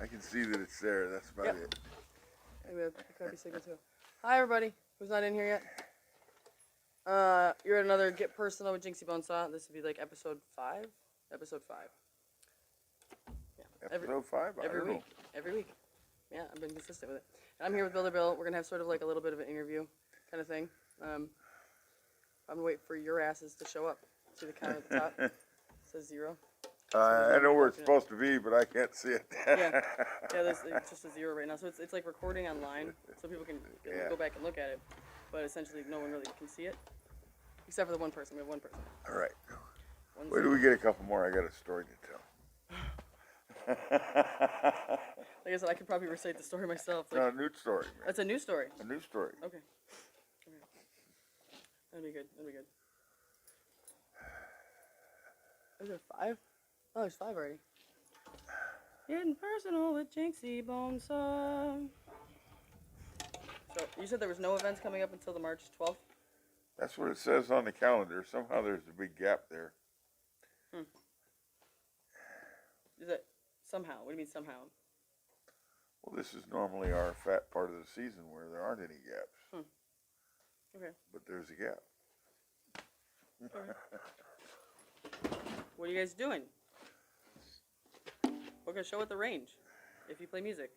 I can see that it's there. That's about it. Maybe a copy signal too. Hi everybody, who's not in here yet? You're at another Get Personal with Jinxy Bonesaw. This would be like episode 5. Episode 5. Yeah. Episode 5? Every week. Every week. Yeah, I've been consistent with it. And I'm here with Builder Bill. We're gonna have sort of like a little bit of an interview kind of thing. I'm gonna wait for your asses to show up. See the count at the top? It says 0. I know where it's supposed to be, but I can't see it. Yeah, there's just a 0 right now. So it's like recording online, so people can go back and look at it. But essentially, no one really can see it, except for the one person. We have one person. All right. Where do we get a couple more? I got a story to tell. Like I said, I could probably recite the story myself. Like, no, a new story. Man. That's a new story. A new story. Okay. That'd be good. Is there 5? Oh, there's 5 already. Getting personal with Jinxy Bonesaw. So, you said there was no events coming up until the March 12th? That's what it says on the calendar. Somehow there's a big gap there. Is it somehow? What do you mean somehow? Well, this is normally our fat part of the season where there aren't any gaps. Okay. But there's a gap. Okay. What are you guys doing? We're going to show at the range if you play music.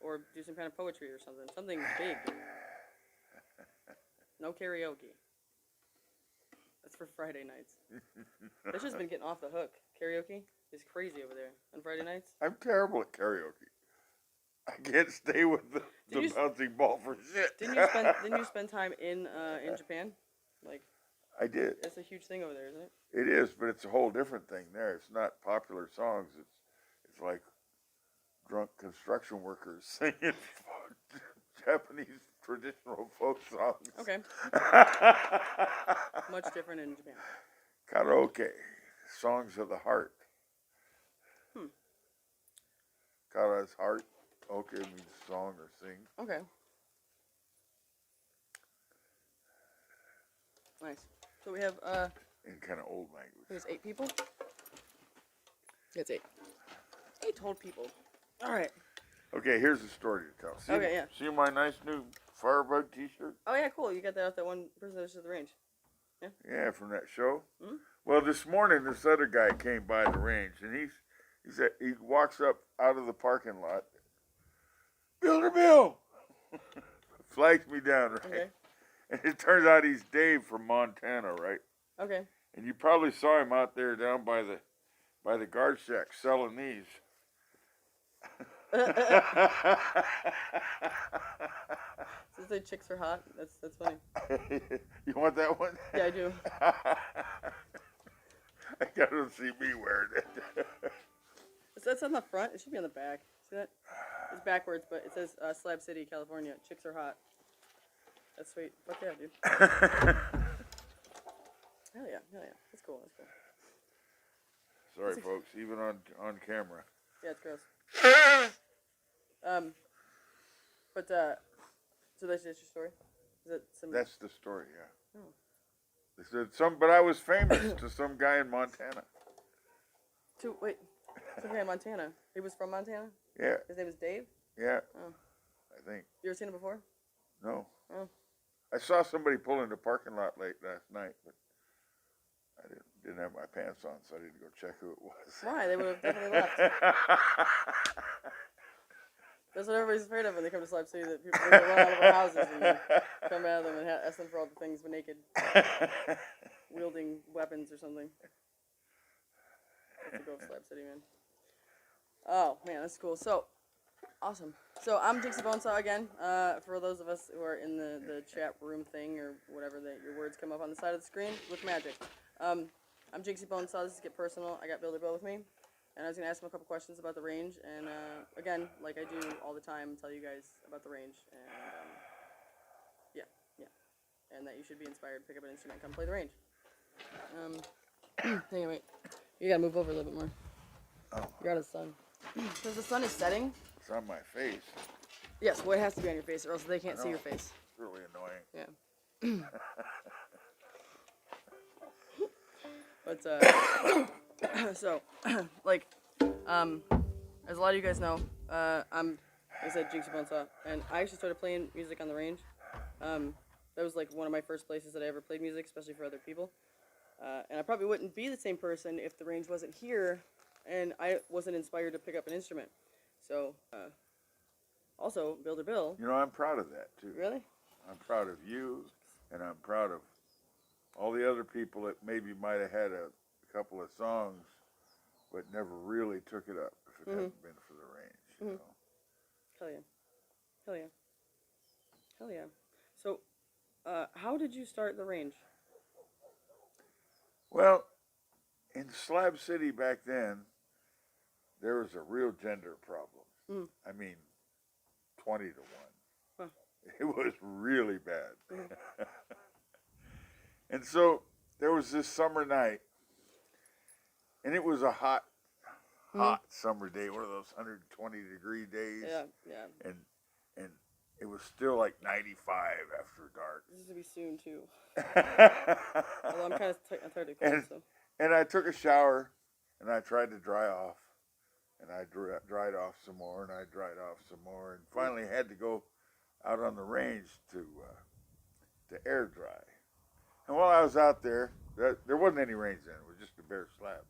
Or do some kind of poetry or something. Something big. No karaoke. That's for Friday nights. It's just been getting off the hook. Karaoke is crazy over there on Friday nights. I'm terrible at karaoke. I can't stay with the bouncing ball for shit. Didn't you spend time in Japan? Like, I did. It's a huge thing over there, isn't it? It is, but it's a whole different thing there. It's not popular songs. It's like drunk construction workers singing Japanese traditional folk songs. Okay. Much different in Japan. Karaoke, songs of the heart. Kara's heart. Okay means song or sing. Okay. Nice. So we have in kind of old language. There's 8 people. Yeah, it's 8. 8 total people. All right. Okay, here's the story to tell. See, okay, yeah. See my nice new Firebug T-shirt? Oh yeah, cool. You got that off that one person that was at the range. Yeah. Yeah, from that show. Mm-hmm. Well, this morning this other guy came by the range, and he walks up out of the parking lot. Builder Bill, flags me down, right? Okay. And it turns out he's Dave from Montana, right? Okay. And you probably saw him out there down by the guard shack selling these. Since the chicks are hot, that's funny. You want that one? Yeah, I do. I gotta see me wearing it. That's on the front. It should be on the back. See that? It's backwards, but it says Slab City, California. Chicks are hot. That's sweet. Fuck yeah, dude. Hell yeah. That's cool. Sorry, folks. Even on camera. Yeah, it's gross. But so that's just your story? Is that some? That's the story, yeah. Oh. They said but I was famous to some guy in Montana. Wait, some guy in Montana. He was from Montana? Yeah. His name was Dave? Yeah. Oh. I think. You ever seen him before? No. Oh. I saw somebody pull in the parking lot late last night, but I didn't have my pants on, so I didn't go check who it was. Why? They would have definitely left. That's what everybody's afraid of when they come to Slab City, that people will run out of our houses and then come out of them and ask them for all the things, but naked, wielding weapons or something. That's the go of Slab City, man. Oh, man, that's cool. So, awesome. So, I'm Jinxy Bonesaw again. For those of us who are in the chat room thing or whatever, your words come up on the side of the screen with magic. I'm Jinxy Bonesaw. This is Get Personal. I got Builder Bill with me. And I was going to ask him a couple questions about the range. And, again, like I do all the time, tell you guys about the range. And, yeah. And that you should be inspired, pick up an instrument, come play the range. Hang on, wait. You got to move over a little bit more. Oh. You're out of the sun. Because the sun is setting. It's on my face. Yes, well, it has to be on your face, or else they can't see your face. It's really annoying. Yeah. But, so, like, as a lot of you guys know, like I said, Jinxy Bonesaw, and I actually started playing music on the range. That was like one of my first places that I ever played music, especially for other people. And I probably wouldn't be the same person if the range wasn't here, and I wasn't inspired to pick up an instrument. So, also, Builder Bill. You know, I'm proud of that too. Really? I'm proud of you, and I'm proud of all the other people that maybe might have had a couple of songs, but never really took it up if it hadn't been for the range. You know? Hell yeah. Hell yeah. Hell yeah. So, how did you start the range? Well, in Slab City back then, there was a real gender problem. I mean, 20 to 1. Huh. It was really bad. And so there was this summer night, and it was a hot summer day, one of those 120-degree days. Yeah, yeah. And it was still like 95 after dark. This is gonna be soon too. Although I'm kind of tired of cold, so. And I took a shower, and I tried to dry off, and I dried off some more, and I dried off some more, and finally had to go out on the range to air dry. And while I was out there, there wasn't any range then; it was just a bare slab.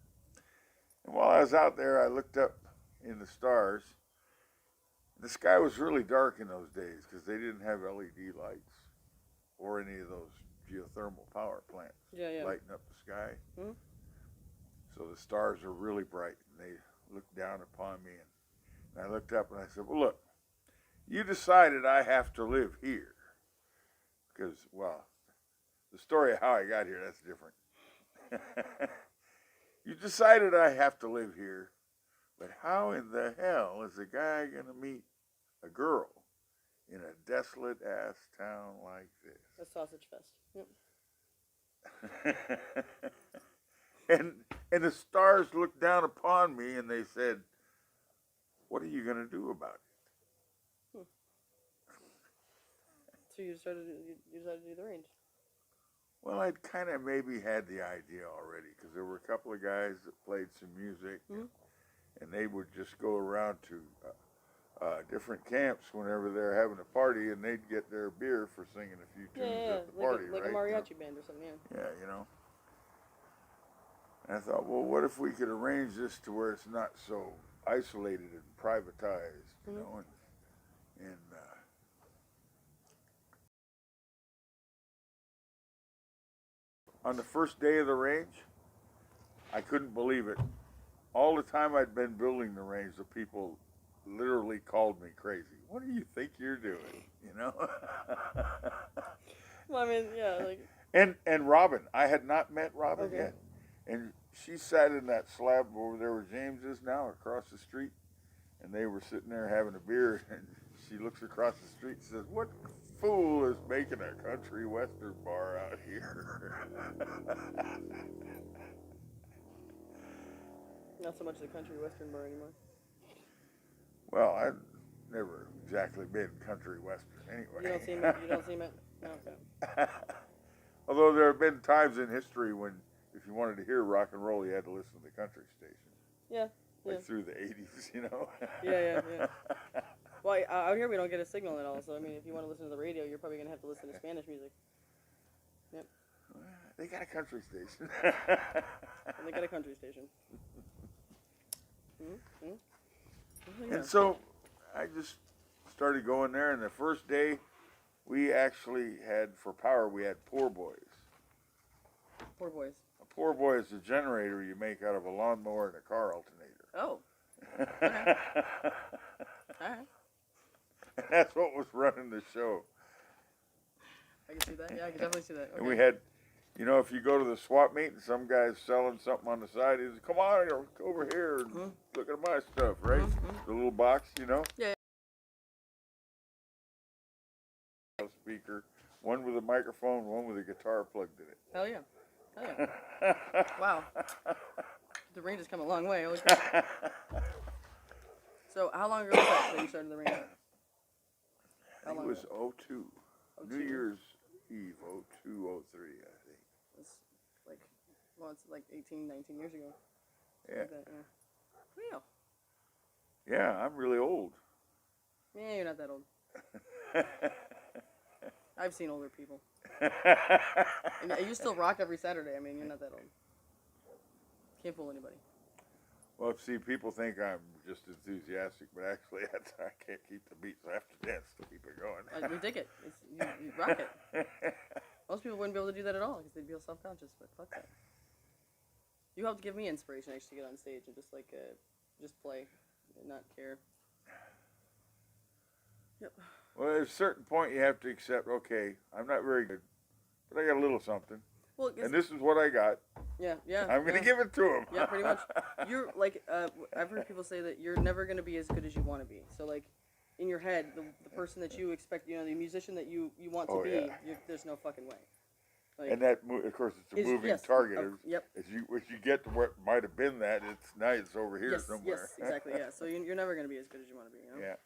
And while I was out there, I looked up in the stars. The sky was really dark in those days because they didn't have LED lights or any of those geothermal power plants lighting up the sky. Mm-hmm. So the stars were really bright, and they looked down upon me. And I looked up and I said, well, look, you decided I have to live here. Because, well, the story of how I got here, that's different. You decided I have to live here, but how in the hell is a guy going to meet a girl in a desolate-ass town like this? A sausage fest. Yep. and the stars looked down upon me and they said, what are you going to do about it? So you decided to do the range? Well, I'd kind of maybe had the idea already because there were a couple of guys that played some music and they would just go around to different camps whenever they're having a party, and they'd get their beer for singing a few tunes at the party, like right? a mariachi band or something, Yeah, you know. And I thought, well, what if we could arrange this to where it's not so isolated and privatized, you know? And on the first day of the range, I couldn't believe it. All the time I'd been building the range, the people literally called me crazy. What do you think you're doing? You know? Well, I mean, yeah, like. And Robin, I had not met Robin yet, and she sat in that slab over there where James is now, across the street, and they were sitting there having a beer, and she looks across the street and says, "What fool is making a country western bar out here?" Not so much the country western bar anymore. Well, I've never exactly been country western anyway. You don't seem it? No, okay. Although there have been times in history when, if you wanted to hear rock and roll, you had to listen to the country station. Yeah. Like through the 80s, you know? Yeah. Well, out here we don't get a signal at all, so I mean, if you want to listen to the radio, you're probably going to have to listen to Spanish music. Yep. They got a country station. And they got a country station. Yeah. And so I just started going there, and the first day we actually had, for power, we had poor boys. Poor boys. A poor boy is a generator you make out of a lawnmower and a car alternator. Oh. Okay. All right. And that's what was running the show. I can see that. Yeah, I can definitely see that. Okay. And we had, you know, if you go to the swap meet and some guy's selling something on the side, he says, "Come on over here and look at my stuff," right? The little box, you know? Yeah. Speaker, one with a microphone, one with a guitar plugged in it. Hell yeah. Wow. The range has come a long way. Holy crap. So how long ago was that when you started the range? I think it was 02. New Year's Eve, 02, 03, I think. It's like, well, it's like 18, 19 years ago. Yeah. Like that, yeah. Yeah, I'm really old. Yeah, you're not that old. I've seen older people. And you still rock every Saturday. I mean, you're not that old. Can't fool anybody. Well, see, people think I'm just enthusiastic, but actually, I can't keep the beat, so I have to dance to keep it going. We dig it. You rock it. Most people wouldn't be able to do that at all because they'd feel self-conscious, but fuck that. You helped give me inspiration actually to get on stage and just just play and not care. Yep. Well, at a certain point, you have to accept, okay, I'm not very good, but I got a little something. Well, And this is what I got. Yeah. I'm going to give it to him. Yeah, pretty much. You're like, I've heard people say that you're never going to be as good as you want to be. So, like, in your head, the person that you expect, the musician that you want to be, there's no fucking way. Like, and that, of course, it's a moving target. Yep. As you get to what might have been that, now it's over here somewhere. Yes, exactly, yeah. So you're never going to be as good as you want to be, you know? Yeah.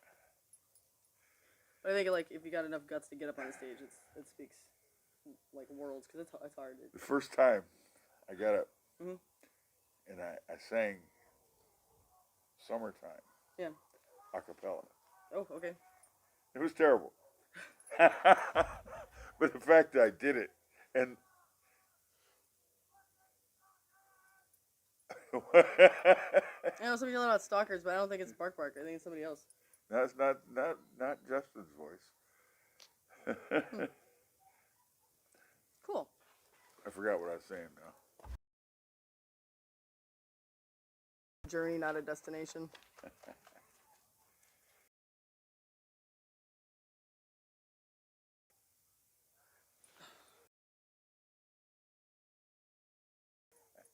But I think, like, if you got enough guts to get up on the stage, it speaks, like, worlds, because it's hard. The first time I got up, Mhm. and I sang Summertime. Yeah. A cappella. Oh, okay. It was terrible. But the fact that I did it, and I know some people about stalkers, but I don't think it's Bark Bark. I think it's somebody else. that's not Justin's voice. Cool. I forgot what I was saying now. Journey, not a destination.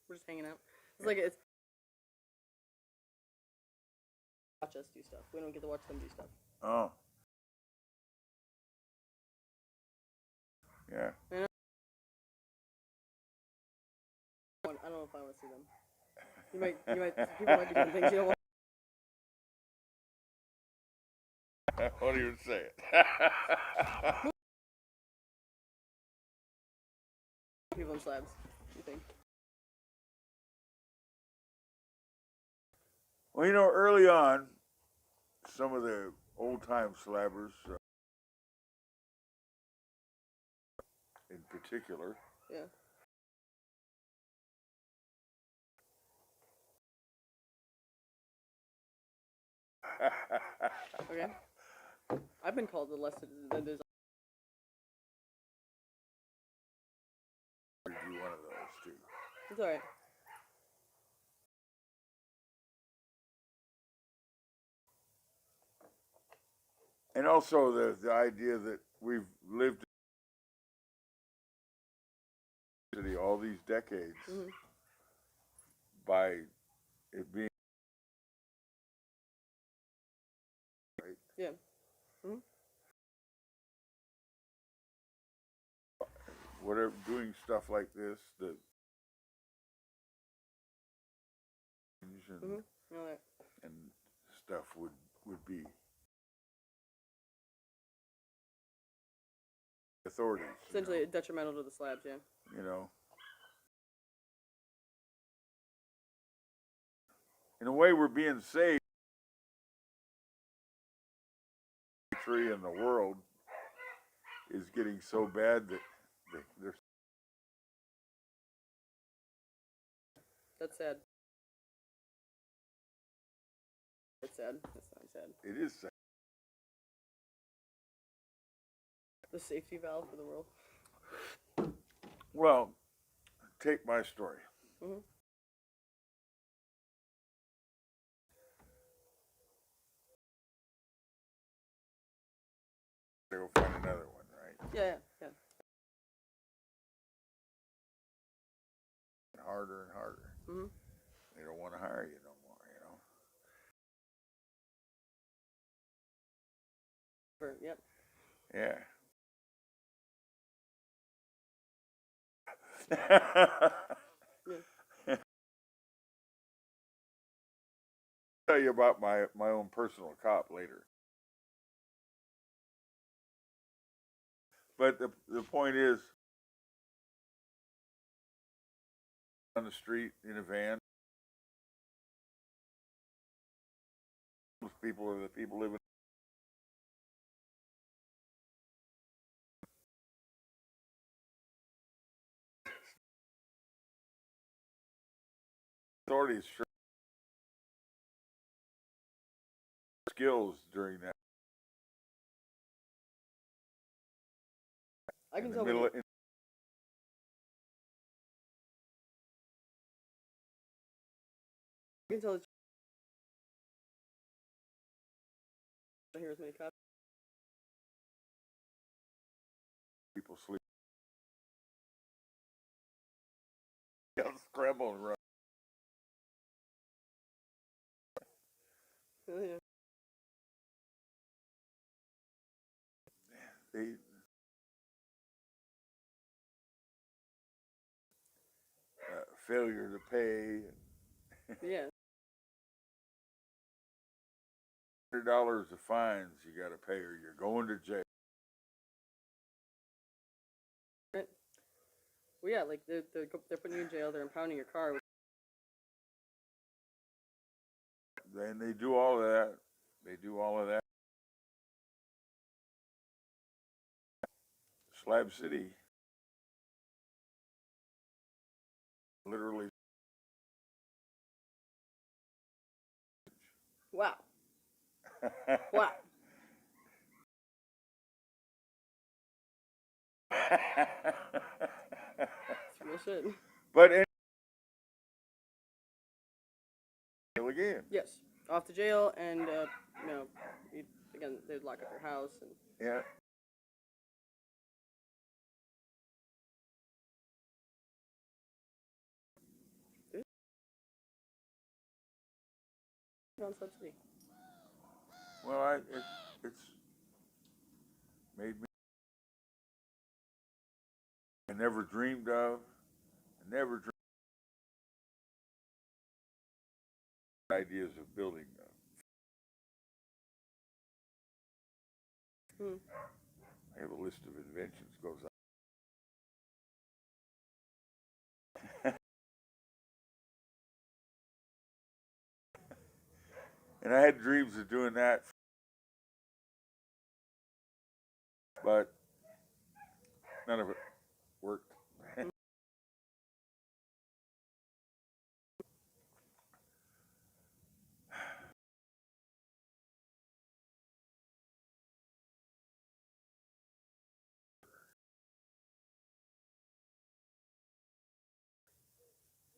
We're just hanging out. It's like it's watch us do stuff. We don't get to watch them do stuff. Oh. Yeah. I don't know if I want to see them. People might be doing things you don't want. I won't even say it. People in slabs, you think? Well, early on, some of the old-time slabbers, in particular. Yeah. Okay. I've been called the less than there's. Be one of those too. It's alright. And also the idea that we've lived all these decades by it being right. Yeah. Whatever, doing stuff like this, the and stuff would be authorities. Essentially detrimental to the slabs, yeah. In a way, we're being saved. Tree in the world is getting so bad that they're. That's sad. It's sad. That's not sad. It is sad. The safety valve for the world. Well, take my story. Go find another one, right? Yeah. Harder and harder. They don't want to hire you no more, Yep. Yeah. Tell you about my own personal cop later. But the point is, on the street in a van, most people are the people living authorities sure skills during that. I can In the tell middle. when I can tell. Here as many copies. People sleep. Gotta scramble and run. Oh, yeah. They failure to pay. Yeah. $100 of fines you got to pay, or you're going to jail. Right. Well, yeah, like they're putting you in jail. They're impounding your car. Then they do all of that. They do all of that. Slab City, literally. Wow. Wow. It's real shit. But again, Yes. Off to jail, and again, they'd lock up your house, and yeah. on subsidy. Well, it's made me. I never dreamed of. I never dreamed ideas of building. Hmm. I have a list of inventions goes on. And I had dreams of doing that, but none of it worked.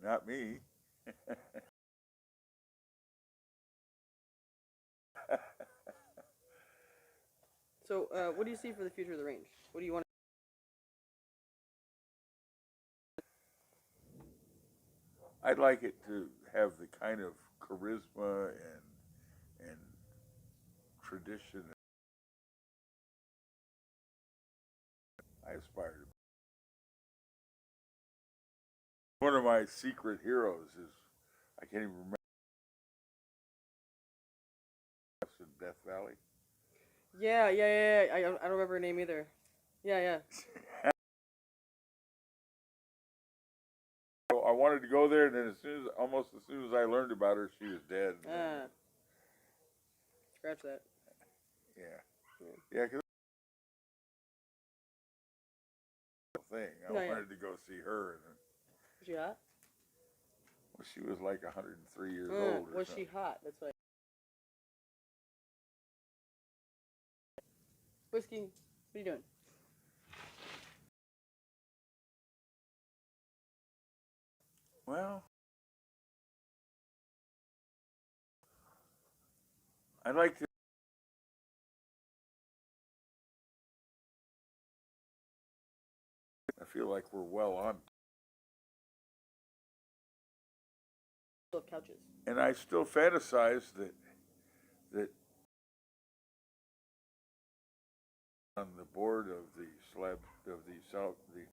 Not me. So, what do you see for the future of the range? What do you want? I'd like it to have the kind of charisma and tradition I aspire to. One of my secret heroes is I can't even remember in Death Valley. Yeah. I don't remember her name either. Yeah. So I wanted to go there, and then almost as soon as I learned about her, she was dead. Scratch that. Yeah, because thing. I No, yeah. wanted to go see her, and Was she hot? well, she was like 103 years old. Or Was something. she hot? That's why. Whiskey, what are you doing? Well, I'd like to. I feel like we're well on, Love couches. and I still fantasize that on the board of the the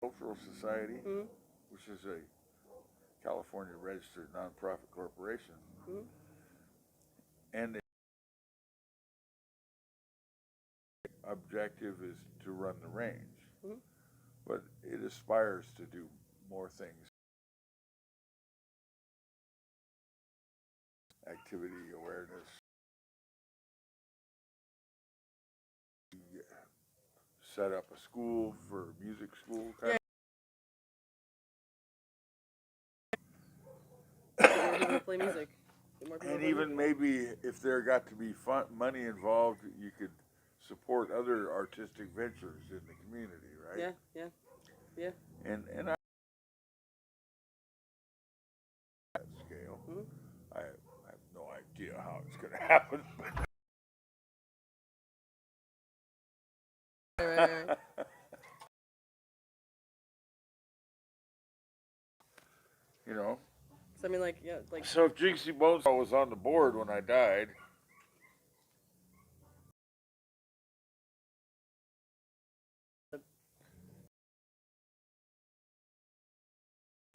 Cultural Society, Mm-hmm. which is a California registered nonprofit corporation, Mm-hmm. and the objective is to run the range, Mm-hmm. but it aspires to do more things, activity awareness, set up a school for music school kind Yeah. of play music. Get more people And to play even music. maybe if there got to be money involved, you could support other artistic ventures in the community, right? Yeah. And I that scale, Mm-hmm. I have no idea how it's going to happen. Right. You know. So I mean, like, yeah, like. So if Jinxy Bonesaw was on the board when I died,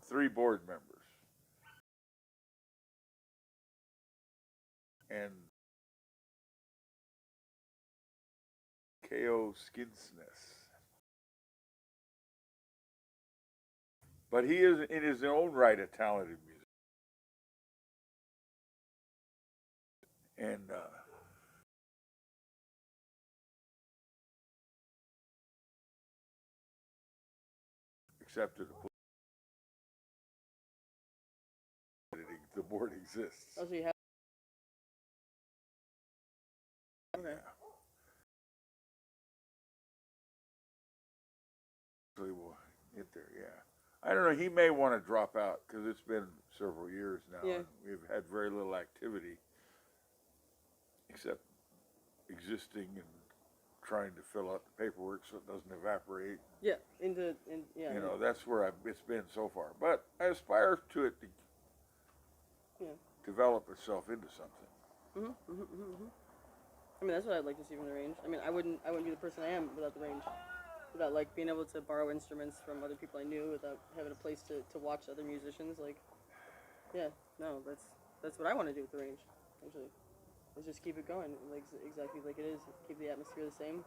three board members and K.O. Skinsness. But he is in his own right a talented musician. And accepted the board exists. Oh, so you have. Okay. Yeah. We'll get there, yeah. I don't know, he may want to drop out because it's been several years now. Yeah. And we've had very little activity except existing and trying to fill out the paperwork so it doesn't evaporate. Yeah, yeah. You know, that's where it's been so far. But I aspire to it to develop itself into something. I mean, that's what I'd like to see from the range. I mean, I wouldn't be the person I am without the range. Without, like, being able to borrow instruments from other people I knew, without having a place to watch other musicians. Like, yeah, no, that's what I want to do with the range, actually. Let's just keep it going, like exactly like it is. Keep the atmosphere the same.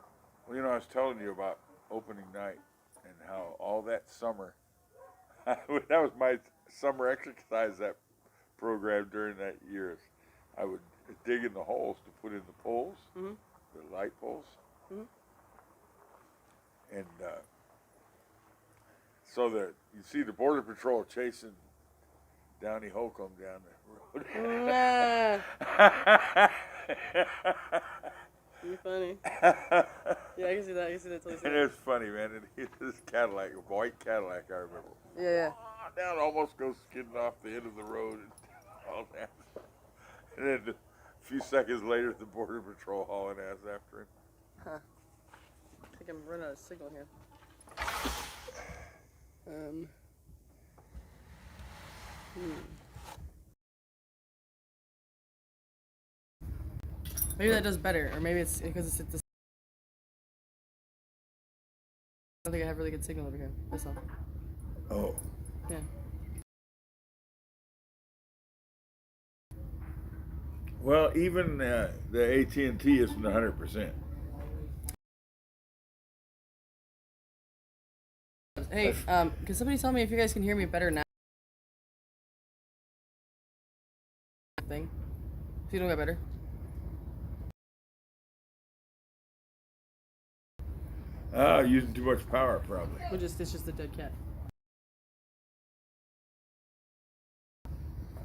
Well, you know, I was telling you about opening night and how all that summer, that was my summer exercise, that program during that year. I would dig in the holes to put in the poles, the light poles. And so that you see the Border Patrol chasing Downey Holcomb down the road. You're funny. Yeah, I can see that. Totally. And it's funny, man. And this Cadillac, a white Cadillac, I remember. Yeah. Down almost goes skidding off the end of the road and all that. And then a few seconds later, the Border Patrol hauling ass after him. Huh. I think I'm running out of signal here. Maybe that does better, or maybe it's because it's at this. I don't think I have really good signal over here. That's all. Oh. Yeah. Well, even the AT&T isn't 100%. Hey, can somebody tell me if you guys can hear me better now? Thing. If you don't get better. Using too much power, probably. It's just a dead cat.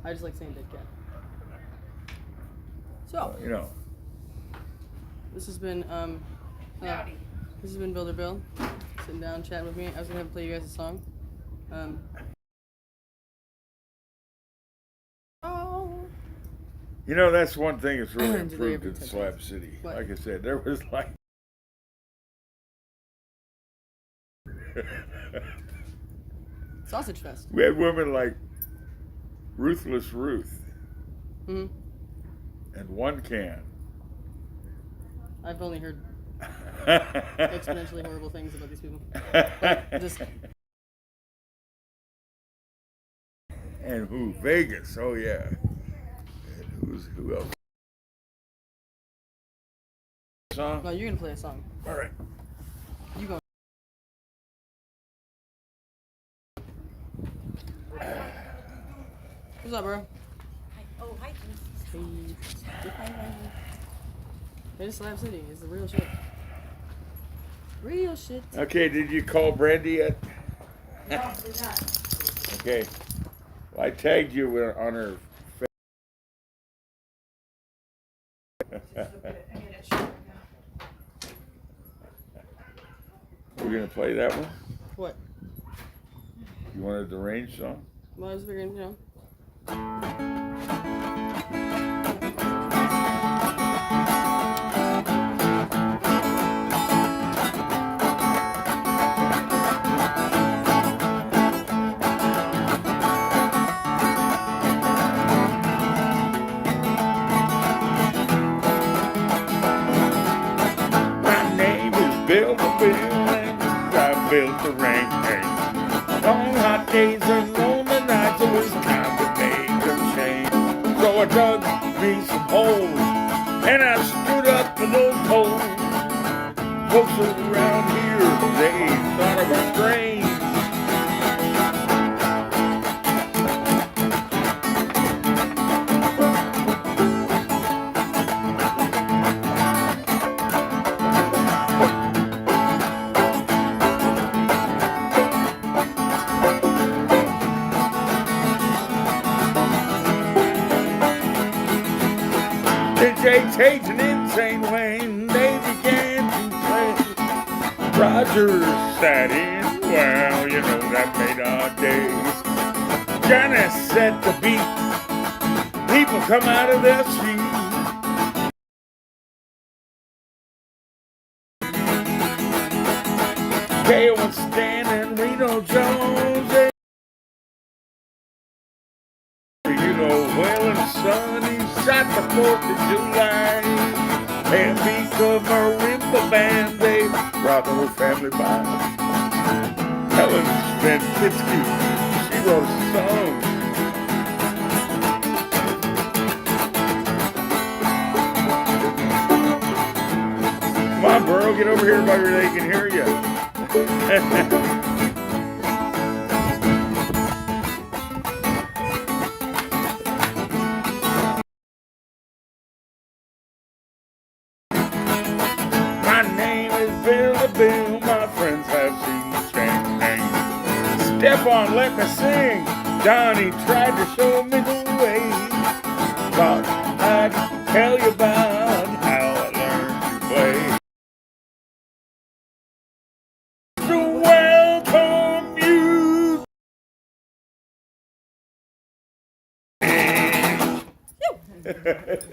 I just like saying dead cat. So, You know. this has been Builder Bill sitting down chatting with me. I was gonna have to play you guys a song. You know, that's one thing that's really Do they improved ever in touch Slab it? City. What? Like I said, there was like Sausage Fest. we had women like Ruthless Ruth Mm-hmm. and One Can. I've only heard exponentially horrible things about these people. Like, just And who? Vegas. Oh yeah. And who else? Song. no, you're gonna play a song. All right. You go. What's up, bro? Hi. Oh, hi. Hey. It's Slab City. It's the real shit. Real shit. Okay. Did you call Brandy yet? No, did not. Okay. Well, I tagged you on her We're gonna play that one? What? You wanted the range song? Well, I was figuring, you know. My name is Bill the Bill, and I built the range. Long hot days and lonely nights, it was time to make a change. So I dug me some holes, and I stood up for those poles. Folks around here, they thought I was strange. DJ Tate and Insane Wayne, they began to play. Roger sat in, well, you know, that made our days. Janice set the beat, people come out of their seats. Gail and Stan and Reno Jones, you know, Waylon Sonny shot the 4th of July. And because marimba band, they brought the whole family by. Helen Spentitsky, she wrote a song. Come on, Burrow, get over here where they can hear you. My name is Bill, my friends have seen me stand. Step on, let me sing. Donnie tried to show me the way. Thought I'd tell you about how I learned to play. To welcome you.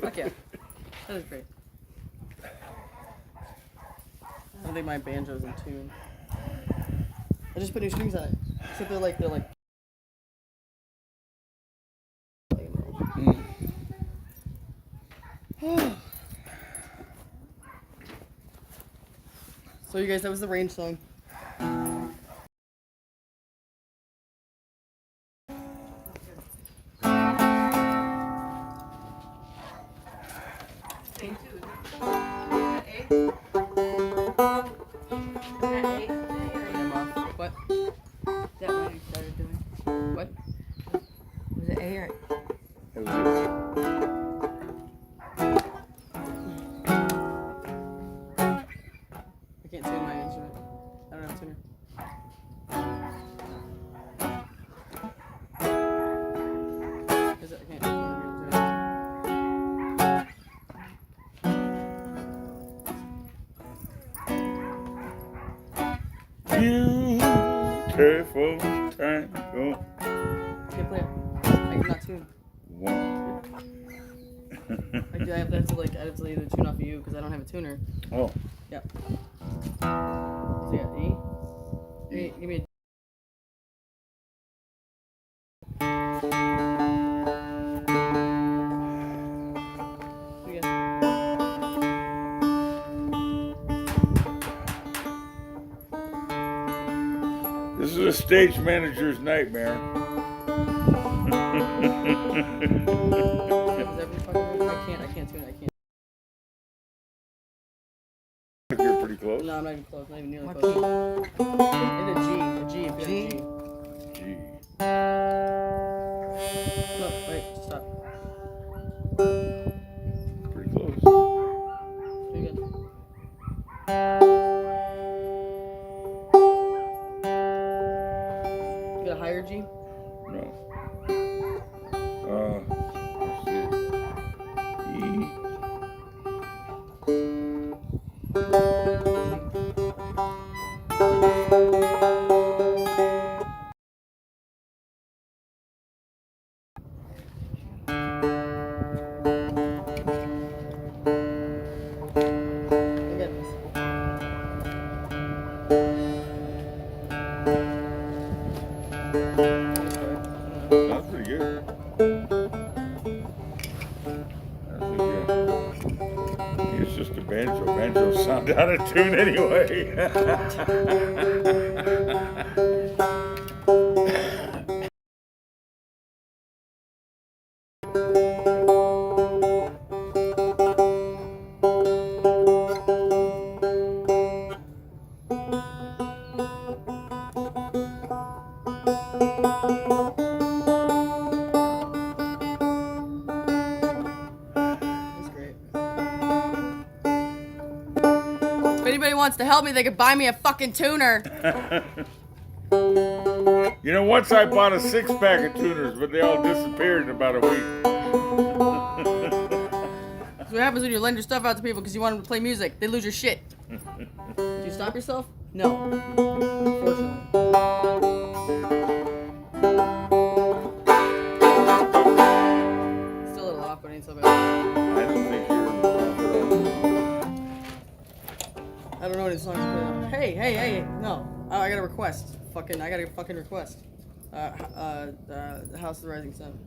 Fuck yeah. That was great. I don't think my banjo's in tune. I just put new strings on it. Except they're like So you guys, that was the range song. What? That one you started doing. What? Was it A or? It was I can't tune my instrument. I don't have a tuner. Is it? I can't tune beautiful time. Go. Can't play it. I cannot tune. One. I have to like I have to either tune off of you because I don't have a tuner. Oh. Yep. So yeah, E. Give me a. This is a stage manager's nightmare. I can't tune it. I can't. You're pretty close. No, I'm not even close. Not even nearly What close. In a G. A G. G? Gee. No, wait. Stop. Pretty close. Do it again. You got a higher G? No. Let's see. E. It's just a banjo. Banjos sound out of tune anyway. That's great. If anybody wants to help me, they could buy me a fucking tuner. You know, once I bought a 6-pack of tuners, but they all disappeared in about a week. That's what happens when you lend your stuff out to people because you want them to play music. They lose your shit. Did you stop yourself? No. Fortunately. Still a little off, but it ain't so bad. I don't think you're I don't know any songs to play on. Hey, no. Oh, I got a request. I got a fucking request. House of the Rising Sun.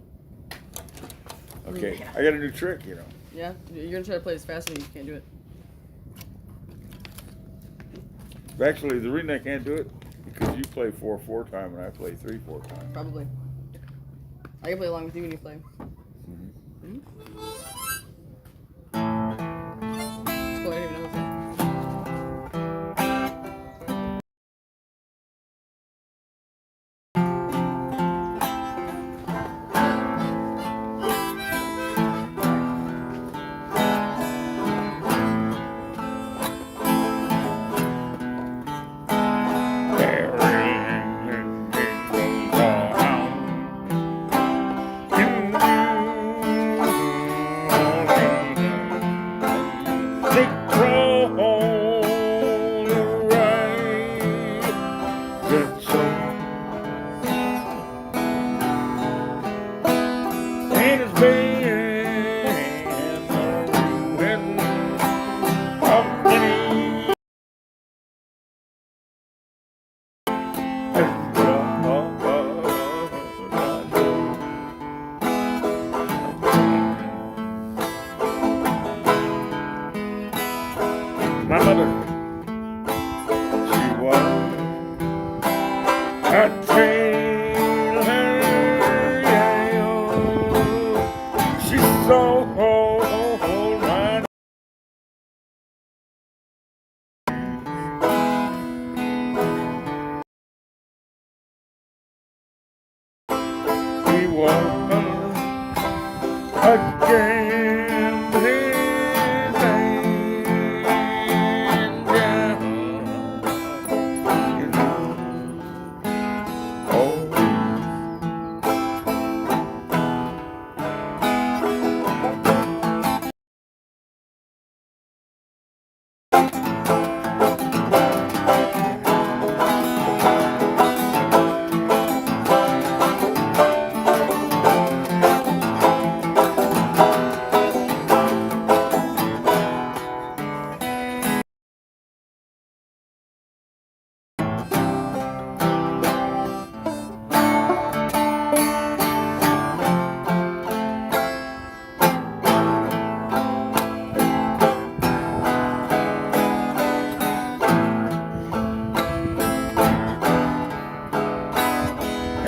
okay. I got a new trick, you know. Yeah? You're gonna try to play as fast as you can't do it. Actually, the reason I can't do it because you play 4/4 time and I play 3/4 time. Probably. I can play along with you when you play. Mm-hmm. It's cool, I didn't even know that. My mother, she was a trailer. She sold my he was a gambling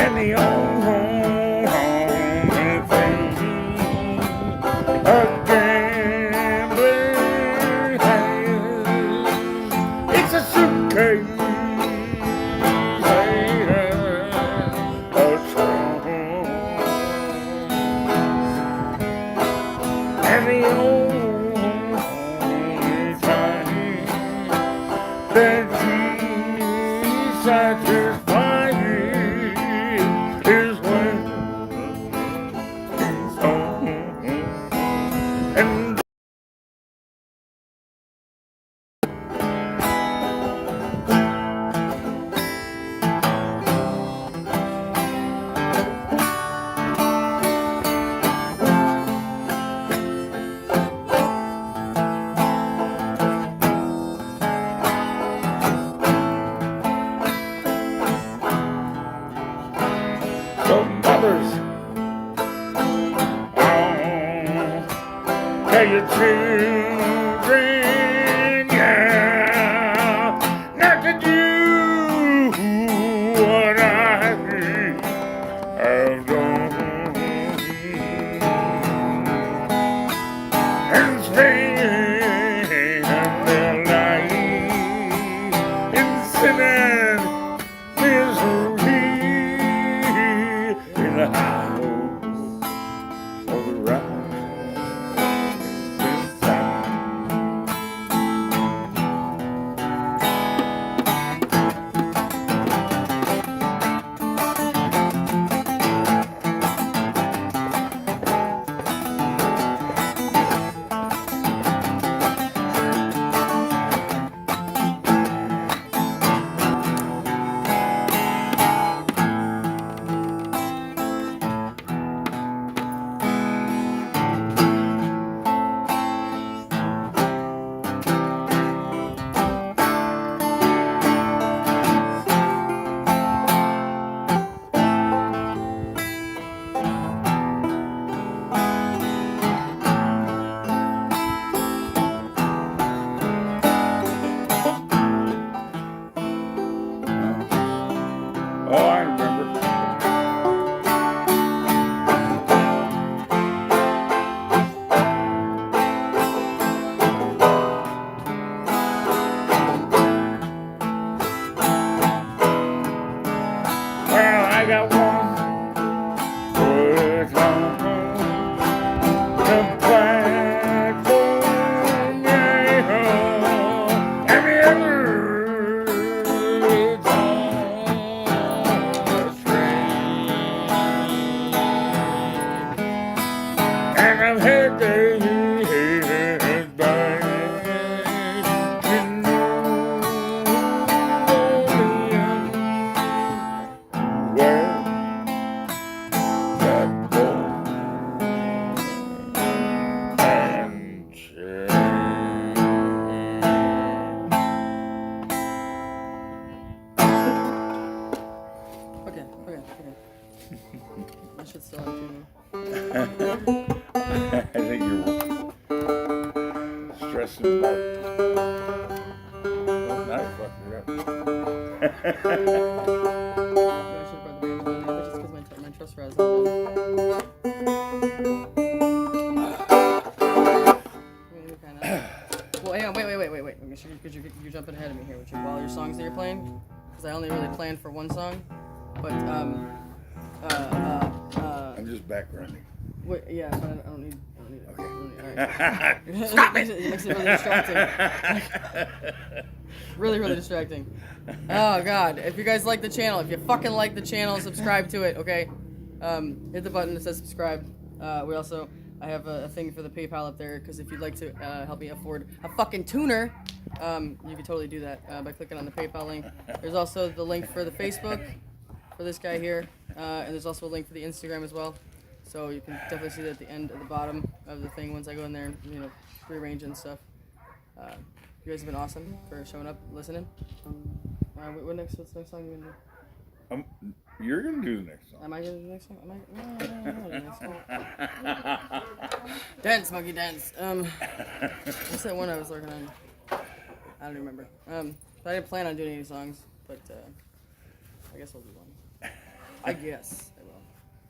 and the only thing a gambler has, it's a suitcase, a trunk, and the only time that he satisfies is when he's home. And tell your children, yeah, not to do what I have done, and spend their life in sin and misery in the house of the rising sun. Oh, I remember. Well, I got one foot on the platform, yeah, and the other is on the train, and I'm headed back to New Orleans, where that ball and chain. Okay. My shit's still on tune. I think you're stressing about. Oh, now you fucked it up. I should have brought the band with me, but just because my trust rise on. Well, hang on, wait. You're jumping ahead of me here with all your songs that you're playing, because I only really planned for one song, but I'm just backgrounding. wait, yeah, but I don't need. Okay. Alright. Stop it! It makes it really distracting. Really distracting. Oh god, if you guys like the channel, if you fucking like the channel, subscribe to it, okay? Hit the button that says subscribe. I have a thing for the PayPal up there, because if you'd like to help me afford a fucking tuner, you can totally do that by clicking on the PayPal link. There's also the link for the Facebook for this guy here, and there's also a link for the Instagram as well. So you can definitely see that at the end of the bottom of the thing once I go in there and rearrange and stuff. You guys have been awesome for showing up, listening. What's the next song you gonna do? You're gonna do the next song. Am I gonna do the next song? No, the next song. Dance, monkey, dance. What's that one I was working on? I don't remember. But I didn't plan on doing any songs, but I guess I'll do one. I guess I will.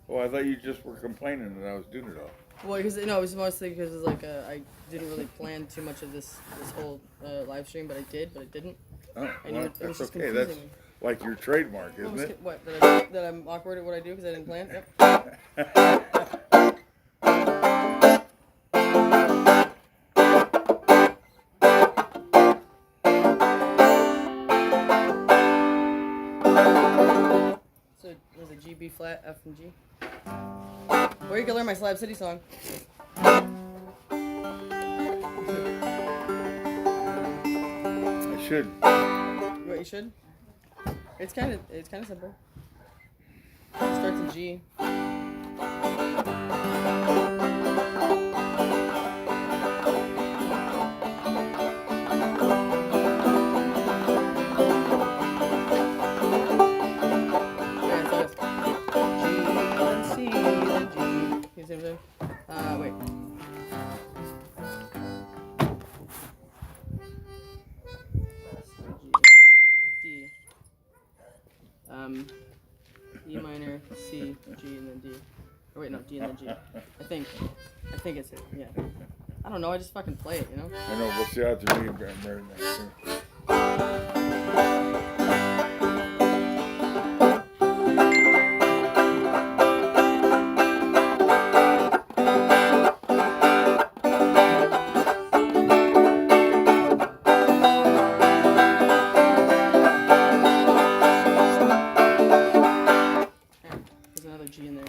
Well, I thought you just were complaining that I was doing it all. Well, because it was mostly because it's like I didn't really plan too much of this whole live stream, but I didn't. Oh, And well, it was that's just okay. confusing That's me. like your trademark, isn't it? What? That I'm awkward at what I do because I didn't plan? Yep. So, was it G, B flat, F, and G? Or you can learn my Slab City song. I should. What, you should? It's kind of simple. It starts in G. Wait. wait, no, D and then G. I think it's it. Yeah. I don't know. I just fucking play it, you know. I know. What's the odds of me marrying that too? There's another G in there.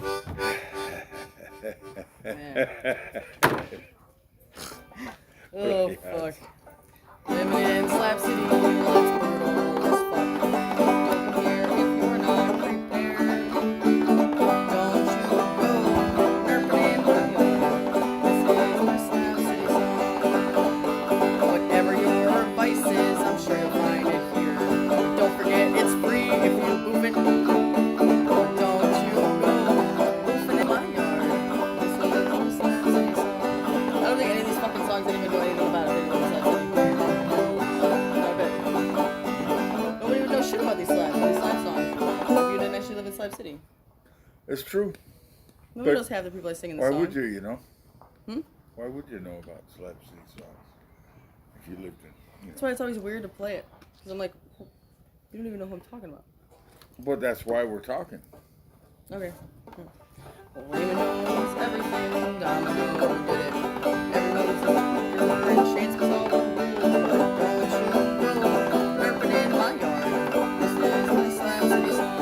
Oh fuck. Living in Slab City, well, it's brutal as fuck. Don't come here if you're not prepared. Don't you go nerfing in my yard. This is my Slab City song. Whatever your vices, I'm sure you'll find it here. Don't forget it's free if you're moving. Don't you go moving in my yard. This is my Slab City song. I don't think any of these fucking songs didn't even know anything about it. Nobody would know shit about these slab songs. If you didn't actually live in Slab City. It's true. Nobody But else have the people that sing in the Why song. would you, you know? Hmm? Why would you know about Slab City songs if you lived in, you know? That's why it's always weird to play it. Because I'm like, you don't even know who I'm talking about. But that's why we're talking. Okay. Well, Raymond knows everything. Domino did it. Everyone's wearing shades because all the rules. Don't you go nerfing in my yard. This is my Slab City song.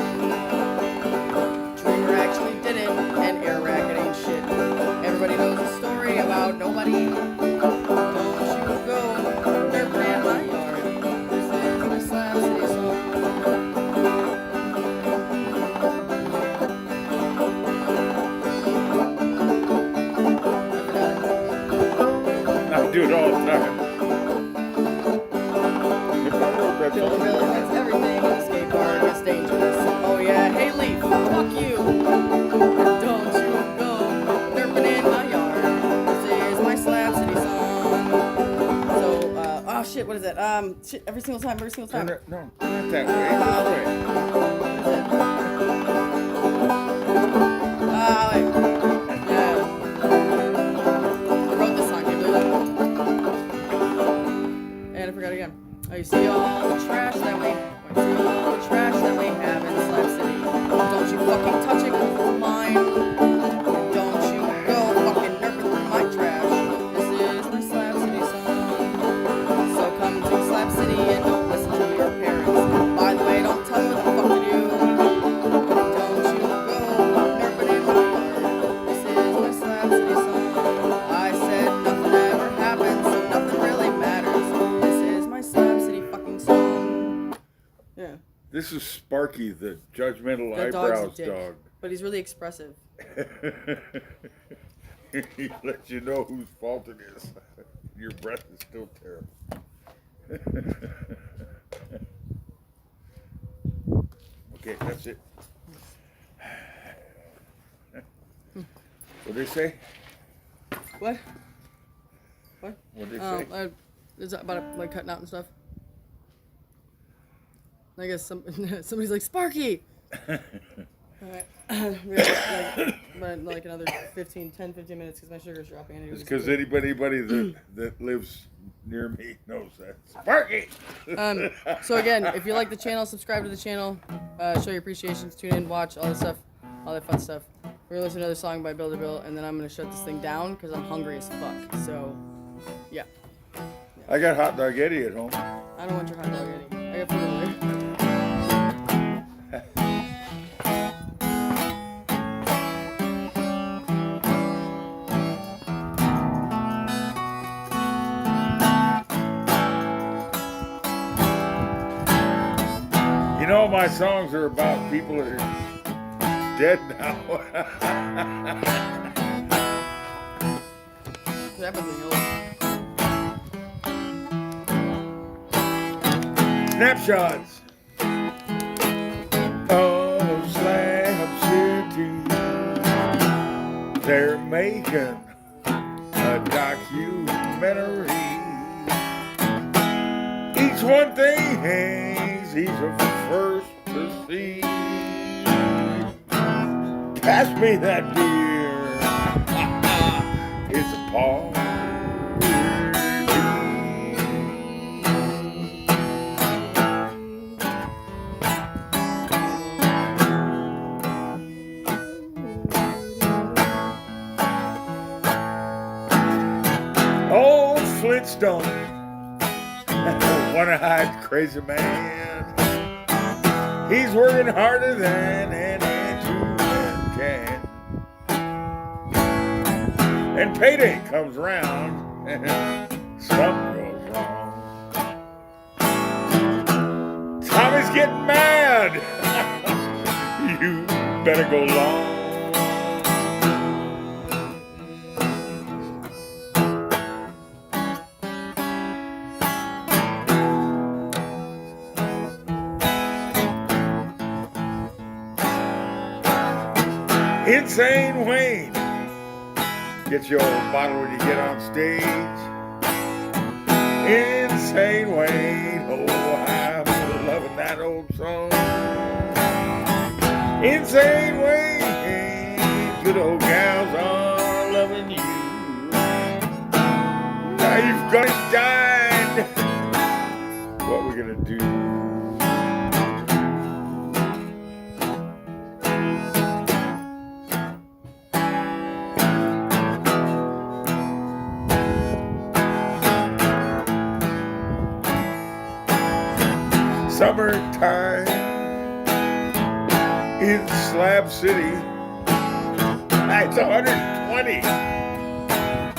Dreamer actually did it, and Air Racket ain't shit. Everybody knows the story about nobody. Don't you go nerfing in my yard. This is my Slab City song. I do it all the time. If I wrote that Bill song, really likes everything. The skate park is dangerous. Oh yeah, hey Leaf, fuck you. Don't you go nerfing in my yard. This is my Slab City song. So, oh shit, what is that? Shit, every single time. turn it, no, not that way. This way. Wait. Yeah. I wrote this song, can you believe that? And I forgot again. Oh, you see all the trash that we have in Slab City. Don't you fucking touch it, 'cause it's mine. And don't you go fucking nerfing through my trash. This is my Slab City song. So come to Slab City and don't listen to your parents. By the way, don't tell me what the fuck to do. Don't you go nerfing in my yard. This is my Slab City song. I said nothing ever happens, so nothing really matters. This is my Slab City fucking song. Yeah. This is Sparky, the judgmental That dog's a eyebrows dick. dog. But he's really expressive. He lets you know whose fault it is. Your breath is still terrible. Okay, that's it. What they say? What? What? What they say? Is that about like cutting out and stuff? I guess somebody's like Sparky. Alright. We have like another 10, 15 minutes because my sugar's dropping. It's because anybody that lives near me knows that. Sparky! So again, if you like the channel, subscribe to the channel, show your appreciations, tune in, watch, all this stuff, all that fun stuff. We're gonna listen to another song by Bill to Bill, and then I'm gonna shut this thing down because I'm hungry as fuck. So, yeah. I got hot dog Eddie at home. I don't want your hot dog, Eddie. I got food in there. You know, my songs are about people that are dead now. What happens when you're old? Snapshots of Slab City. They're making a documentary. Each one thinks he's the first to see. Pass me that beer. Flintstone, one-eyed crazy man. He's working harder than any two-man can. And payday comes around, and something goes wrong. Tommy's getting mad. You better go long. Insane Wayne gets your bottle when you get on stage. Insane Wayne, oh, I'm loving that old song. Insane Wayne, good old gals are loving you. Now you've gone and died. What we gonna do? Summertime in Slab City. It's 120,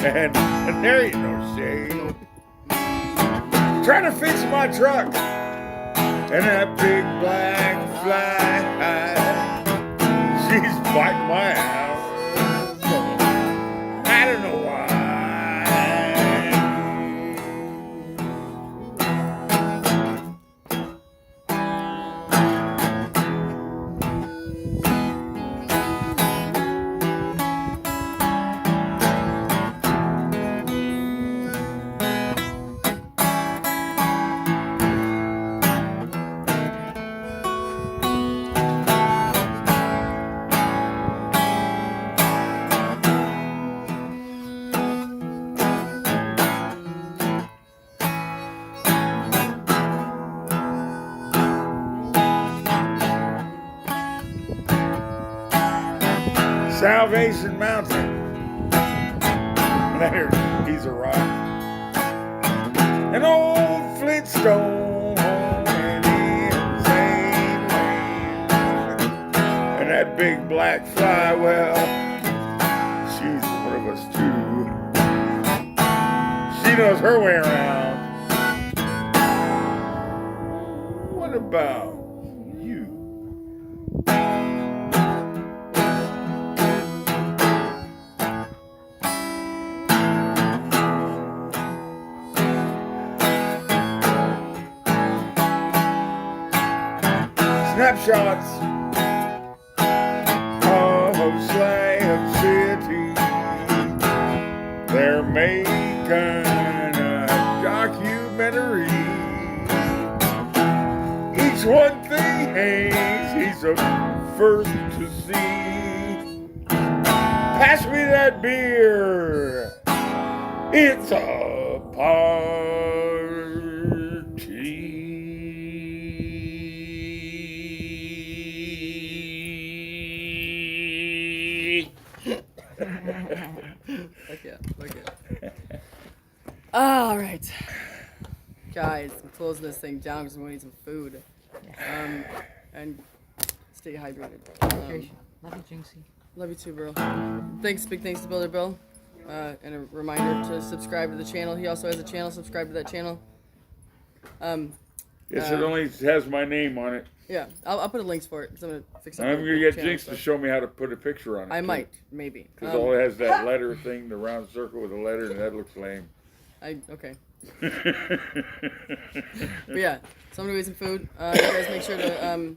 and there ain't no shade. Trying to fix my truck, and that big black fly, she's biting my house. I don't know why. Salvation Mountain, there's a piece of rock. An old Flintstone and insane Wayne. And that big black fly, well, she's one of us too. She knows her way around. What about you? Snapshots of Slab City. They're making a documentary. Each one thinks he's the first to see. Pass me that beer. It's a party. Fuck yeah. All right, guys, I'm closing this thing down because I'm gonna need some food. And stay hydrated. Love you, Jinxy. Love you too, bro. Big thanks to Builder Bill. And a reminder to subscribe to the channel. He also has a channel. Subscribe to that channel. Yes, it only has my name on it. Yeah, I'll put the links for it because I'm gonna fix it. I'm gonna get Jinx to show me how to put a picture on it. I might, maybe. Because all it has that letter thing, the round circle with a letter, and that looks lame. Okay. But yeah, so I'm gonna eat some food. You guys make sure to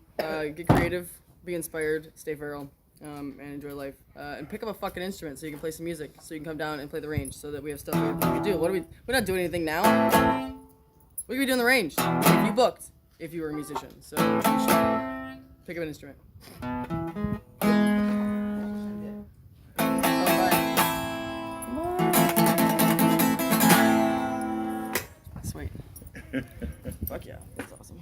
get creative, be inspired, stay feral, and enjoy life. And pick up a fucking instrument so you can play some music, so you can come down and play the range, so that we have stuff we can do. We're not doing anything now. What are we doing the range? If you booked, if you were a musician, so you should pick up an instrument. Sweet. Fuck yeah, that's awesome.